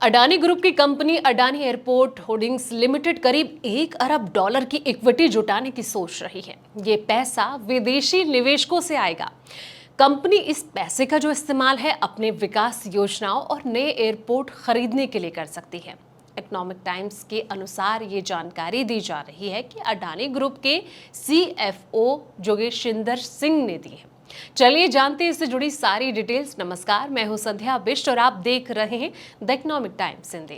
Adani group की company Adani airport holdings limited करीब $1 अरब की इक्विटी जुटाने की सोच रही है। ये पैसा विदेशी निवेशकों से आएगा। कंपनी इस पैसे का जो इस्तेमाल है अपने विकास योजनाओं और नए एयरपोर्ट खरीदने के लिए कर सकती है। इकोनॉमिक टाइम्स के अनुसार ये जानकारी दी जा रही है कि अडानी ग्रुप के CFO जोगेशिंदर सिंह ने दी है। चलिए जानते हैं इससे जुड़ी सारी डिटेल्स। नमस्कार, मैं हूं संध्या बिष्ट और आप देख रहे हैं द इकोनॉमिक टाइम्स हिंदी।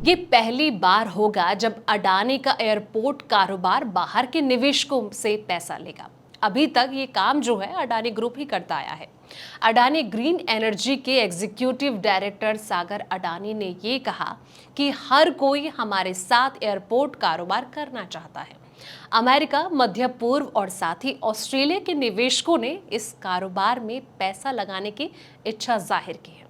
ये पहली बार होगा जब अडानी का एयरपोर्ट कारोबार बाहर के निवेशकों से पैसा लेगा। अभी तक ये काम जो है अडानी ग्रुप ही करता आया है। अडानी ग्रीन एनर्जी के एग्जीक्यूटिव डायरेक्टर सागर अडानी ने ये कहा कि हर कोई हमारे साथ एयरपोर्ट कारोबार करना चाहता है। अमेरिका, मध्य पूर्व और साथ ही ऑस्ट्रेलिया के निवेशकों ने इस कारोबार में पैसा लगाने की इच्छा जाहिर की है।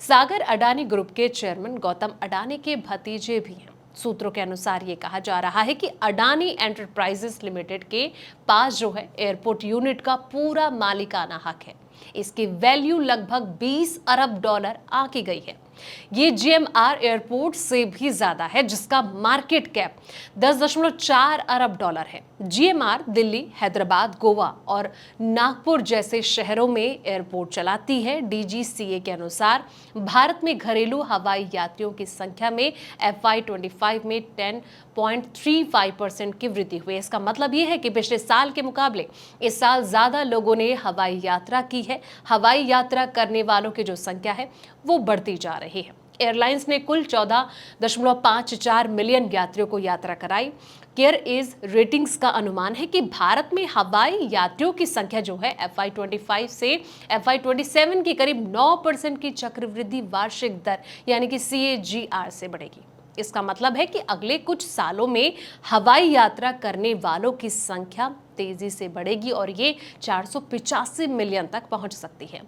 सागर अडानी ग्रुप के चेयरमैन गौतम अडानी के भतीजे भी हैं। सूत्रों के अनुसार ये कहा जा रहा है कि अडानी एंटरप्राइजेस लिमिटेड के पास जो है एयरपोर्ट यूनिट का पूरा मालिकाना हक है। इसकी वैल्यू लगभग $20 अरब आंकी गई है। ये GMR एयरपोर्ट से भी ज्यादा है, जिसका मार्केट कैप $10.4 अरब है। GMR दिल्ली, हैदराबाद, गोवा और नागपुर जैसे शहरों में एयरपोर्ट चलाती है। DGCA के अनुसार भारत में घरेलू हवाई यात्रियों की संख्या में FY25 में 10.35% की वृद्धि हुई। इसका मतलब ये है कि पिछले साल के मुकाबले इस साल ज्यादा लोगों ने हवाई यात्रा की है। हवाई यात्रा करने वालों की जो संख्या है वो बढ़ती जा रही है। एयरलाइंस ने कुल 14.54 मिलियन यात्रियों को यात्रा कराई। केयर एज रेटिंग्स का अनुमान है कि भारत में हवाई यात्रियों की संख्या जो है FY25 से FY27 की करीब 9% की चक्रवृद्धि वार्षिक दर यानी कि CAGR से बढ़ेगी। इसका मतलब है कि अगले कुछ सालों में हवाई यात्रा करने वालों की संख्या तेजी से बढ़ेगी और ये 485 मिलियन तक पहुंच सकती है।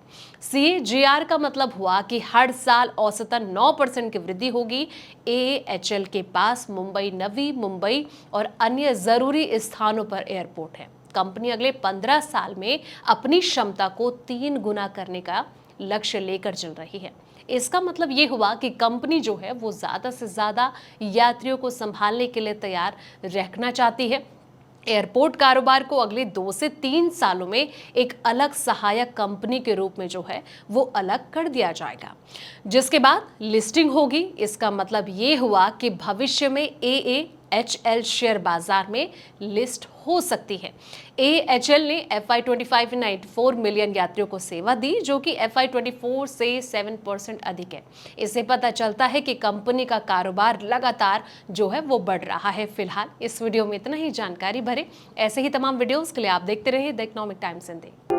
CAGR का मतलब हुआ कि हर साल औसतन 9% की वृद्धि होगी। AAHL के पास मुंबई, नवी मुंबई और अन्य जरूरी स्थानों पर एयरपोर्ट है। कंपनी अगले 15 साल में अपनी क्षमता को 3 गुना करने का लक्ष्य लेकर चल रही है। इसका मतलब ये हुआ कि कंपनी जो है वो ज्यादा से ज्यादा यात्रियों को संभालने के लिए तैयार रखना चाहती है। एयरपोर्ट कारोबार को अगले 2 से 3 सालों में एक अलग सहायक कंपनी के रूप में जो है वो अलग कर दिया जाएगा, जिसके बाद लिस्टिंग होगी। इसका मतलब ये हुआ कि भविष्य में AAHL शेयर बाजार में लिस्ट हो सकती है। AAHL ने FY25 में 94 मिलियन यात्रियों को सेवा दी, जो कि FY24 से 7% अधिक है। इससे पता चलता है कि कंपनी का कारोबार लगातार जो है वो बढ़ रहा है। फिलहाल इस वीडियो में इतना ही। जानकारी भरे ऐसे ही तमाम वीडियोस के लिए आप देखते रहिए द इकोनॉमिक टाइम्स हिंदी।